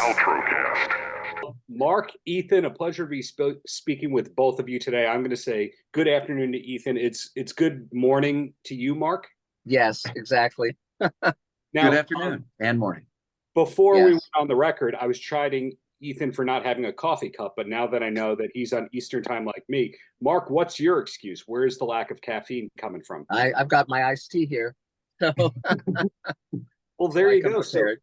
Paltrocast. Mark, Ethan, a pleasure to be speaking with both of you today. I'm going to say good afternoon to Ethan. It's good morning to you, Mark. Yes, exactly. Now, good afternoon and morning. Before Yes. we went on the record, I was chiding Ethan for not having a coffee cup, but now that I know that he's on Eastern time like me, Mark, what's your excuse? Where is the lack of caffeine coming from? I've got my iced tea here. So Well, there you I'm go. prepared.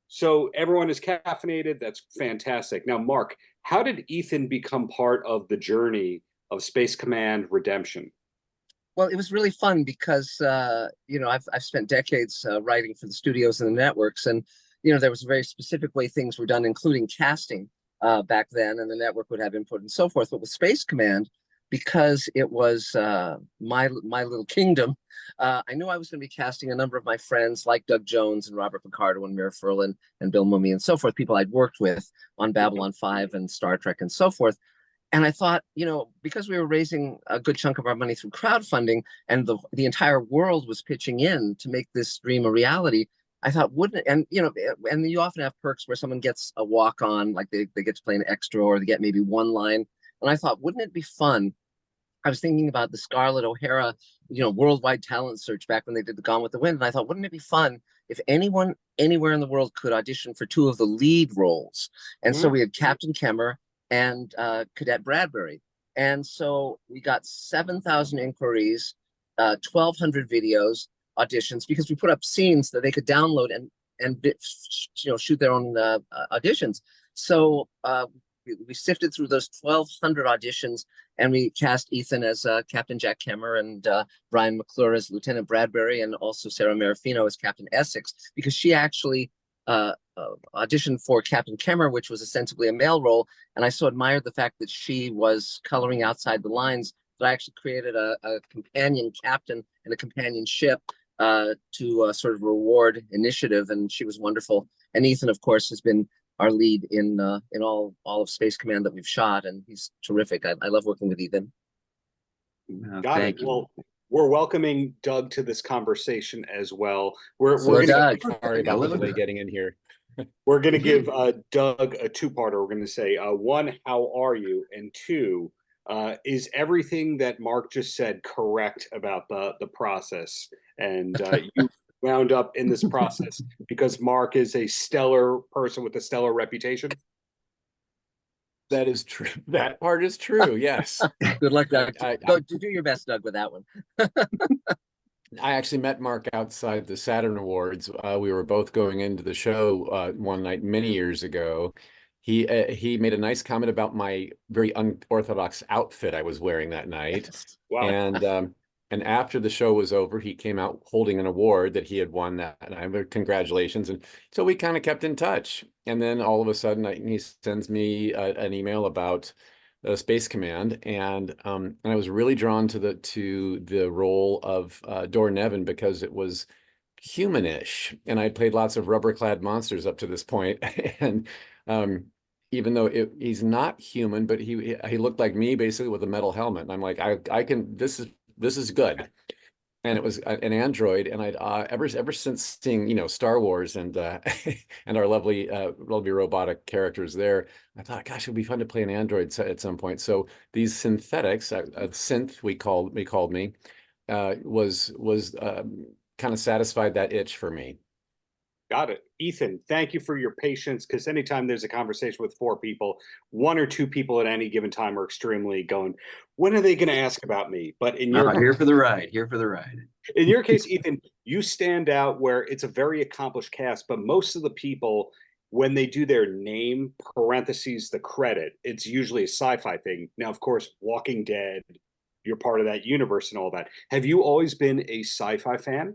So everyone is caffeinated. That's fantastic. Now, Mark, how did Ethan become part of the journey of Space Command Redemption? Well, it was really fun because I've spent decades writing for the studios and the networks, and there was a very specific way things were done, including casting back then, and the network would have input and so forth. But with Space Command, because it was my little kingdom, I knew I was going to be casting a number of my friends like Doug Jones and Robert Picardo and Mira Furlan and Bill Mumy and so forth, people I'd worked with on Babylon 5 and Star Trek and so forth. And I thought, because we were raising a good chunk of our money through crowdfunding and the entire world was pitching in to make this dream a reality, I thought, wouldn't it? And, and you often have perks where someone gets a walk on, like they get to play an extra or they get maybe one line. And I thought, wouldn't it be fun? I was thinking about the Scarlett O'Hara, worldwide talent search back when they did the Gone with the Wind. And I thought, wouldn't it be fun if anyone anywhere in the world could audition for two of the lead roles? And so we had Captain Kemmer and Cadet Bradbury. And so we got 7,000 inquiries, 1,200 videos, auditions, because we put up scenes that they could download and shoot their own auditions. So we sifted through those 1,200 auditions, and we cast Ethan as Captain Jack Kemmer and Brian McClure as Lieutenant Bradbury, and also Sarah Marifino as Captain Essex, because she actually auditioned for Captain Kemmer, which was ostensibly a male role, and I so admired the fact that she was coloring outside the lines that I actually created a companion captain and a companion ship to sort of reward initiative, and she was wonderful. And Ethan, of course, has been our lead in all of Space Command that we've shot, and he's terrific. I love working with Ethan. Got it. Well, we're welcoming Doug to this conversation as well. We're Doug. Sorry about the delay getting in here. We're going to give Doug a two-parter. We're going to say, one, how are you? And two, is everything that Mark just said correct about the process? And you wound up in this process because Mark is a stellar person with a stellar reputation. That is true. That part is true. Yes. Good luck, Doug. Go do your best, Doug, with that one. I actually met Mark outside the Saturn Awards. We were both going into the show one night many years ago. He made a nice comment about my very unorthodox outfit I was wearing that night. Wow. And after the show was over, he came out holding an award that he had won that night. Congratulations. And so we kind of kept in touch. And then all of a sudden he sends me an email about Space Command. And I was really drawn to the role of Dor Nevin because it was humanish. And I played lots of rubber-clad monsters up to this point. And even though he's not human, but he looked like me basically with a metal helmet. And I'm like, I can, this is good. And it was an android, and I'd ever since seeing Star Wars and and our lovely robotic characters there, I thought, gosh, it would be fun to play an android at some point. So these synthetics, a synth we called me, was kind of satisfied that itch for me. Got it. Ethan, thank you for your patience, because anytime there's a conversation with four people, one or two people at any given time are extremely going, when are they going to ask about me? But in your here for the ride, here for the ride. In your case, Ethan, you stand out where it's a very accomplished cast, but most of the people, when they do their name, parentheses, the credit, it's usually a sci-fi thing. Now, of course, Walking Dead, you're part of that universe and all that. Have you always been a sci-fi fan?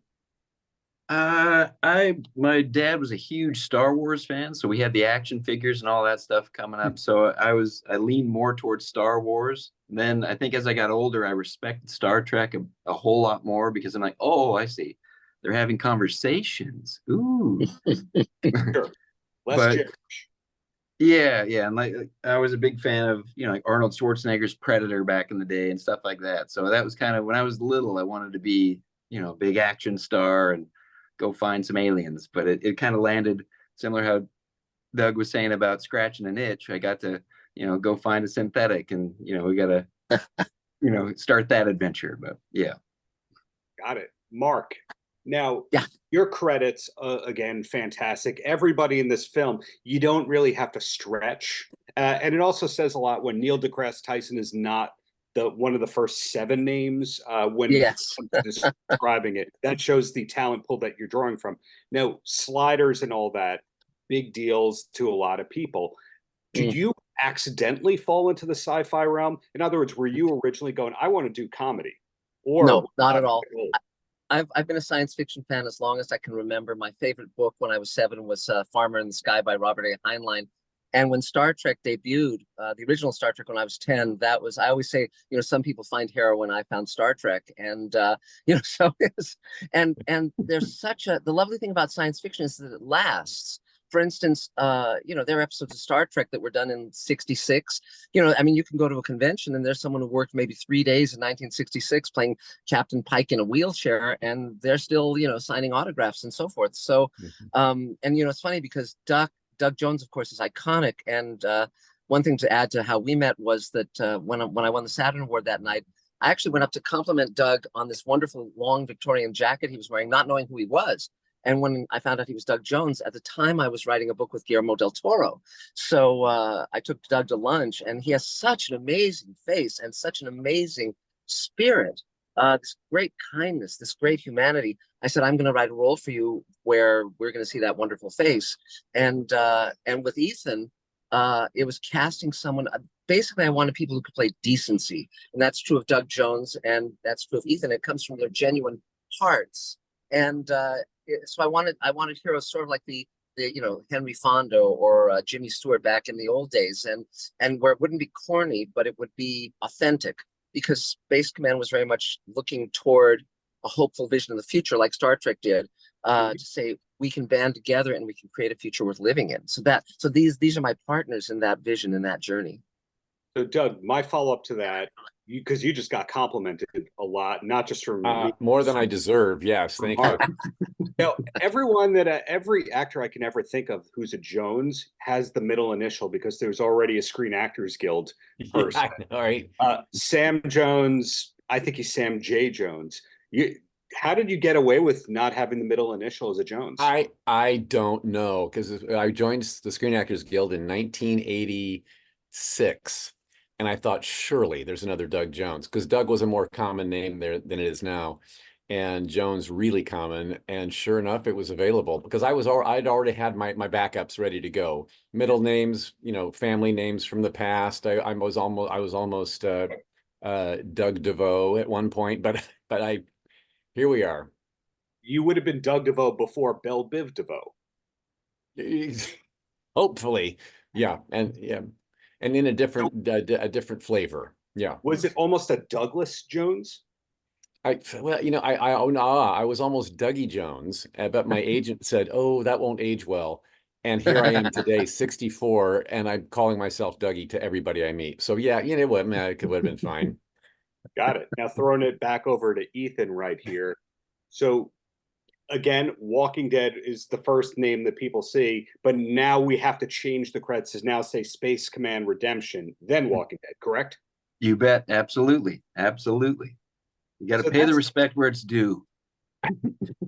My dad was a huge Star Wars fan, so we had the action figures and all that stuff coming up. So I leaned more towards Star Wars. Then I think as I got older, I respected Star Trek a whole lot more because I'm like, oh, I see, they're having conversations. Ooh, Sure. Less yeah, and like I was a big fan of like Arnold Schwarzenegger's Predator back in the day and stuff like that. So that was kind of when I was little, I wanted to be a big action star and go find some aliens, but it kind of landed similar how Doug was saying about scratching an itch, I got to, go find a synthetic, and we got to, start that adventure. But yeah. Got it. Mark, now Yeah. your credits, again, fantastic. Everybody in this film, you don't really have to stretch. And it also says a lot when Neil deGrasse Tyson is not one of the first 7 names when Yes. describing it. That shows the talent pool that you're drawing from. Now, sliders and all that, big deals to a lot of people. Did you accidentally fall into the sci-fi realm? In other words, were you originally going, I want to do comedy? Or No, not at all. I've been a science fiction fan as long as I can remember. My favorite book when I was 7 was Farmer in the Sky by Robert A. Heinlein. And when Star Trek debuted, the original Star Trek when I was 10, that was, I always say, some people find heroin, I found Star Trek. And, so it's, and there's the lovely thing about science fiction is that it lasts. For instance, there are episodes of Star Trek that were done in 66. You can go to a convention and there's someone who worked maybe 3 days in 1966 playing Captain Pike in a wheelchair, and they're still, signing autographs and so forth. So, it's funny because Doug Jones, of course, is iconic. And one thing to add to how we met was that when I won the Saturn Award that night, I actually went up to compliment Doug on this wonderful long Victorian jacket he was wearing, not knowing who he was. And when I found out he was Doug Jones, at the time I was writing a book with Guillermo del Toro. So I took Doug to lunch, and he has such an amazing face and such an amazing spirit, this great kindness, this great humanity. I said, I'm going to write a role for you where we're going to see that wonderful face. And with Ethan, it was casting someone. Basically, I wanted people who could play decency. And that's true of Doug Jones, and that's true of Ethan. It comes from their genuine hearts. And so I wanted heroes sort of like the Henry Fonda or Jimmy Stewart back in the old days, and where it wouldn't be corny, but it would be authentic, because Space Command was very much looking toward a hopeful vision of the future, like Star Trek did, to say we can band together and we can create a future worth living in. So these are my partners in that vision, in that journey. So Doug, my follow-up to that, because you just got complimented a lot, not just from me, more than I deserve. Yes, thank you. Now, every actor I can ever think of who's a Jones has the middle initial, because there's already a Screen Actors Guild person. Yeah, all right. Sam Jones, I think he's Sam J. Jones. How did you get away with not having the middle initial as a Jones? I don't know, because I joined the Screen Actors Guild in 1986. And I thought, surely there's another Doug Jones, because Doug was a more common name there than it is now, and Jones really common. And sure enough, it was available, because I'd already had my backups ready to go. Middle names, family names from the past. I was almost Doug DeVoe at one point, but here we are. You would have been Doug DeVoe before Belle Biv DeVoe. Hopefully, yeah, and in a different flavor. Yeah. Was it almost a Douglas Jones? I was almost Dougie Jones, but my agent said, "Oh, that won't age well." And here I am today, 64, and I'm calling myself Dougie to everybody I meet. So yeah, it would have been fine. Got it. Now throwing it back over to Ethan right here. So again, Walking Dead is the first name that people see, but now we have to change the credits to now say Space Command Redemption, then Walking Dead, correct? You bet. Absolutely. Absolutely. You got to pay the respect where it's due.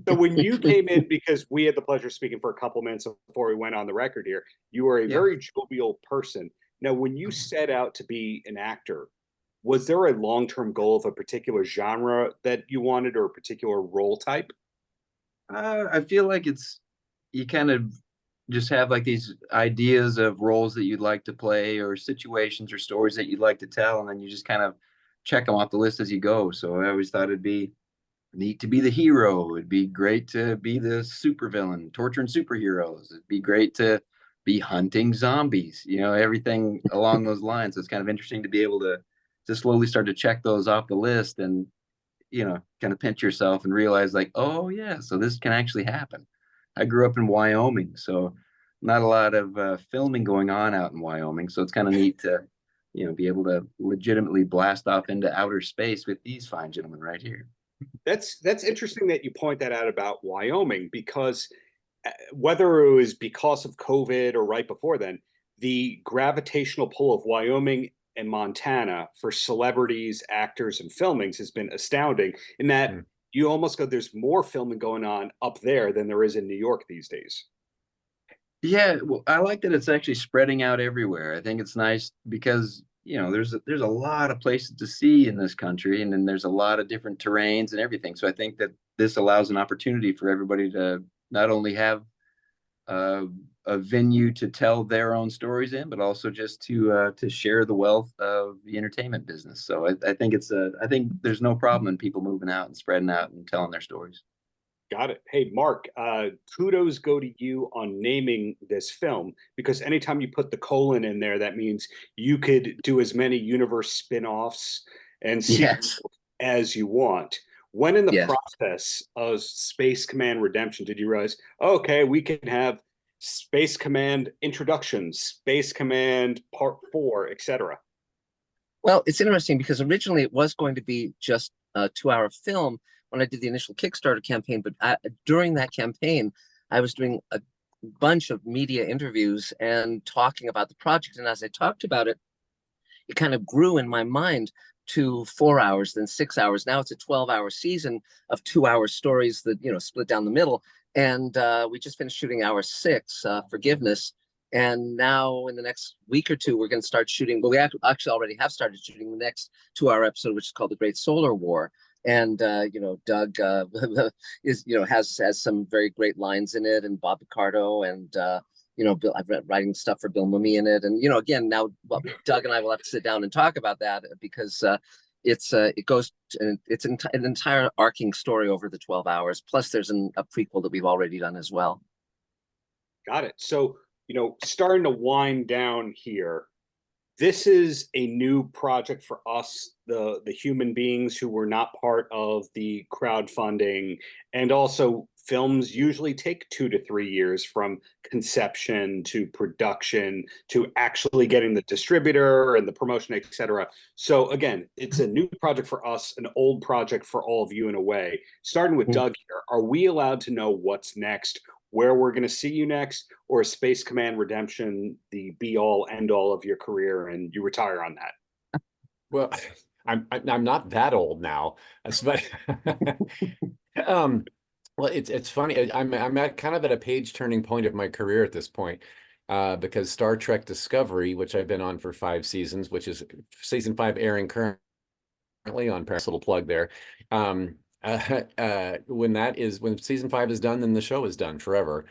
So when you came in, because we had the pleasure of speaking for a couple minutes before we went on the record here, you were a very jovial person. Now, when you set out to be an actor, was there a long-term goal of a particular genre that you wanted, or a particular role type? I feel like you kind of just have like these ideas of roles that you'd like to play, or situations or stories that you'd like to tell, and then you just kind of check them off the list as you go. So I always thought it'd be neat to be the hero. It'd be great to be the supervillain, torturing superheroes. It'd be great to be hunting zombies, everything along those lines. So it's kind of interesting to be able to slowly start to check those off the list, and kind of pinch yourself and realize, like, oh yeah, so this can actually happen. I grew up in Wyoming, so not a lot of filming going on out in Wyoming. So it's kind of neat to, be able to legitimately blast off into outer space with these fine gentlemen right here. That's interesting that you point that out about Wyoming, because whether it was because of COVID or right before then, the gravitational pull of Wyoming and Montana for celebrities, actors, and filmings has been astounding. In that you almost go, there's more filming going on up there than there is in New York these days. Yeah, well, I like that it's actually spreading out everywhere. I think it's nice because, there's a lot of places to see in this country, and then there's a lot of different terrains and everything. So I think that this allows an opportunity for everybody to not only have uh, a venue to tell their own stories in, but also just to share the wealth of the entertainment business. So I think I think there's no problem in people moving out and spreading out and telling their stories. Got it. Hey, Mark, kudos go to you on naming this film, because anytime you put the colon in there, that means you could do as many universe spin-offs and sequels Yes. as you want. When in the Yes. process of Space Command Redemption did you realize, okay, we can have Space Command Introduction, Space Command Part 4, etc.? Well, it's interesting because originally it was going to be just a 2-hour film when I did the initial Kickstarter campaign. But during that campaign, I was doing a bunch of media interviews and talking about the project. And as I talked about it, it kind of grew in my mind to 4 hours, then 6 hours. Now it's a 12-hour season of 2-hour stories that, split down the middle. And we just finished shooting hour 6, Forgiveness. And now in the next week or two, we're going to start shooting. But we actually already have started shooting the next 2-hour episode, which is called The Great Solar War. And Doug is has some very great lines in it, and Bob Picardo, and Bill. I've read writing stuff for Bill Mummy in it, and again now, well, Doug and I will have to sit down and talk about that because it goes and it's an entire arcing story over the 12 hours. Plus, there's a prequel that we've already done as well. Got it. So, starting to wind down here, this is a new project for us, the human beings who were not part of the crowdfunding. And also, films usually take 2 to 3 years from conception to production to actually getting the distributor and the promotion, etc. So again, it's a new project for us, an old project for all of you in a way. Starting with Doug here, are we allowed to know what's next, where we're going to see you next, or is Space Command Redemption the be-all, end-all of your career and you retire on that? Well, I'm not that old now, but well, it's funny. I'm at kind of at a page turning point of my career at this point, because Star Trek Discovery, which I've been on for 5 seasons, which is season 5 airing currently on Paris, little plug there. When season 5 is done, then the show is done forever.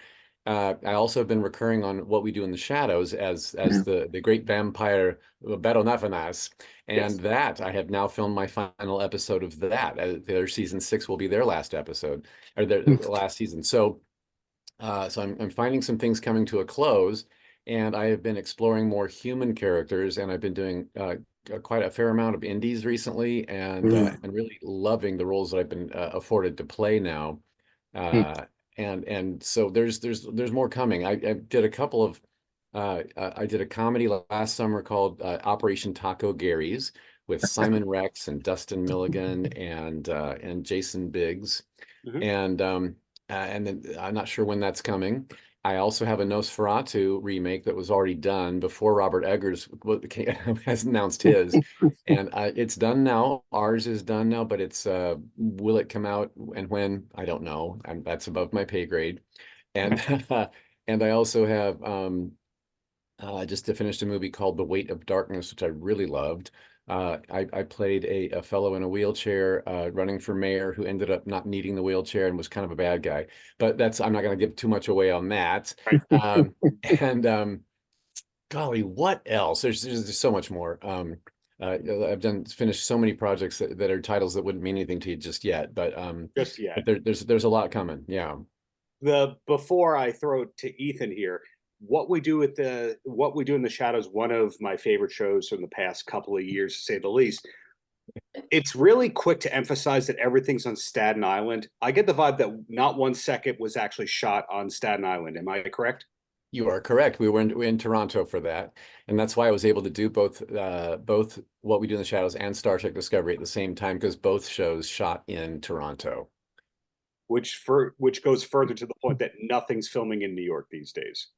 I also have been recurring on What We Do in the Shadows as the great vampire Battle Navanas, and Yes. that I have now filmed my final episode of that. Their season 6 will be their last episode, or their last season. So I'm finding some things coming to a close, and I have been exploring more human characters, and I've been doing quite a fair amount of indies recently, and really loving the roles that I've been afforded to play now. And so there's more coming. I did a couple of I did a comedy last summer called Operation Taco Gary's with Simon Rex and Dustin Milligan and Jason Biggs. And then I'm not sure when that's coming. I also have a Nosferatu remake that was already done before Robert Eggers has announced his, and it's done now. Ours is done now, but it's will it come out and when? I don't know. That's above my pay grade. And and I also have just finished a movie called The Weight of Darkness, which I really loved. I played a fellow in a wheelchair running for mayor who ended up not needing the wheelchair and was kind of a bad guy. But I'm not going to give too much away on that. And golly, what else? There's so much more. I've finished so many projects that are titles that wouldn't mean anything to you just yet. But Just yet. but there's a lot coming. Yeah. Before I throw it to Ethan here, What We Do in the Shadows, one of my favorite shows from the past couple of years, to say the least. It's really quick to emphasize that everything's on Staten Island. I get the vibe that not 1 second was actually shot on Staten Island. Am I correct? You are correct. We were in Toronto for that, and that's why I was able to do both What We Do in the Shadows and Star Trek Discovery at the same time, because both shows shot in Toronto. which goes further to the point that nothing's filming in New York these days.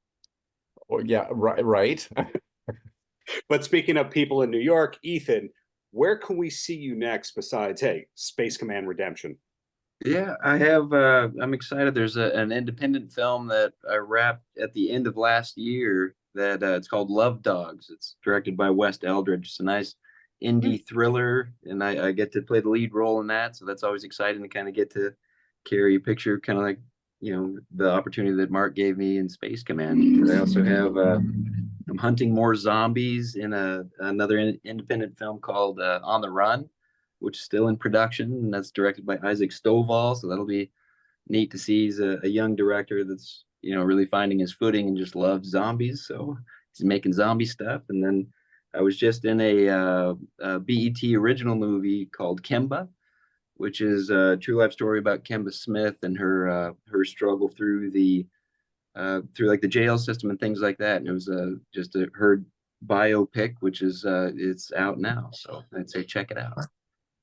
Oh, yeah, right. But speaking of people in New York, Ethan, where can we see you next besides, hey, Space Command Redemption? Yeah, I have. I'm excited. There's an independent film that I wrapped at the end of last year that it's called Love Dogs. It's directed by Wes Eldridge. It's a nice indie thriller, and I get to play the lead role in that. So that's always exciting to kind of get to carry a picture, kind of like, you know, the opportunity that Mark gave me in Space Command. But I also have I'm hunting more zombies in another independent film called On the Run, which is still in production, and that's directed by Isaac Stovall. So that'll be neat to see. He's a young director that's, you know, really finding his footing and just loves zombies. So he's making zombie stuff. And then I was just in a BET original movie called Kemba, which is a true life story about Kemba Smith and her struggle through like the jail system and things like that. And it was just her biopic, which is it's out now. So I'd say check it out.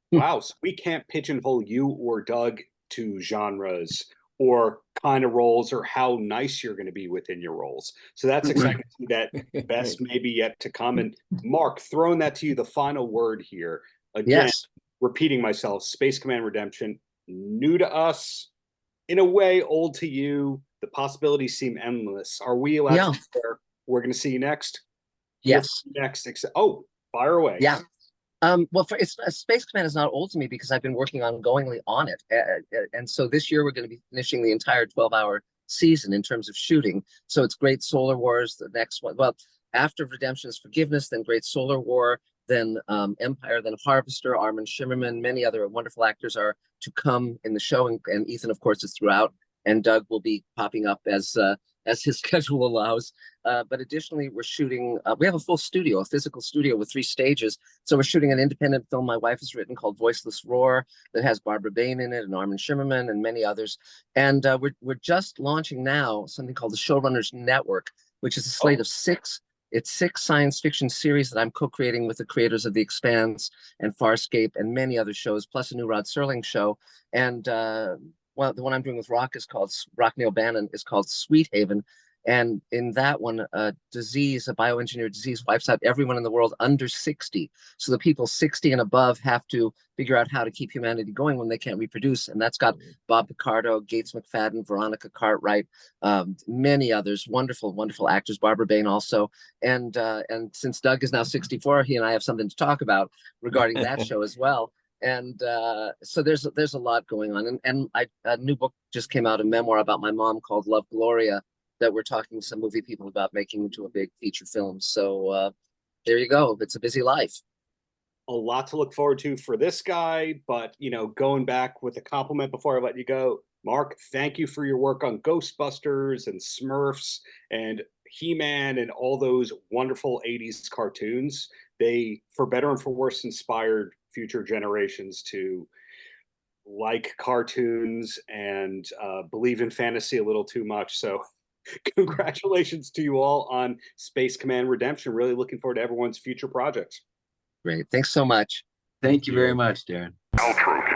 Wow, so we can't pigeonhole you or Doug to genres or kind of roles or how nice you're going to be within your roles. So that's exciting to see that best maybe yet to come. And Mark, throwing that to you, the final word here. Again, Yes. repeating myself, Space Command Redemption, new to us, in a way, old to you. The possibilities seem endless. Are we allowed to share? We're going to see you next? Yes. Next. Oh, fire away. Yeah. Well, Space Command is not old to me because I've been working ongoingly on it. And so this year we're going to be finishing the entire 12-hour season in terms of shooting. So it's Great Solar Wars, the next one. Well, after Redemption is Forgiveness, then Great Solar War, then Empire, then Harvester, Armin Shimmerman, many other wonderful actors are to come in the show. And Ethan, of course, is throughout. And Doug will be popping up as his schedule allows. But additionally, we're shooting, we have a full studio, a physical studio with 3 stages. So we're shooting an independent film my wife has written called Voiceless Roar that has Barbara Bain in it and Armin Shimmerman and many others. And we're just launching now something called the Showrunners Network, which is a slate of 6. It's 6 science fiction series that I'm co-creating with the creators of The Expanse and Farscape and many other shows, plus a new Rod Serling show. And well, the one I'm doing with Rock Neil Bannon is called Sweet Haven. And in that one, a bioengineered disease wipes out everyone in the world under 60. So the people 60 and above have to figure out how to keep humanity going when they can't reproduce. And that's got Bob Picardo, Gates McFadden, Veronica Cartwright, many others, wonderful, wonderful actors, Barbara Bain also. And since Doug is now 64, he and I have something to talk about regarding that show as well. And so there's a lot going on. And a new book just came out, a memoir about my mom called Love Gloria, that we're talking to some movie people about making into a big feature film. So there you go. It's a busy life. A lot to look forward to for this guy, but, you know, going back with a compliment before I let you go, Mark, thank you for your work on Ghostbusters and Smurfs and He-Man and all those wonderful 80s cartoons. They, for better and for worse, inspired future generations to like cartoons and believe in fantasy a little too much. So congratulations to you all on Space Command Redemption. Really looking forward to everyone's future projects. Great. Thanks so much. Thank you very much, Darren. Paltrow.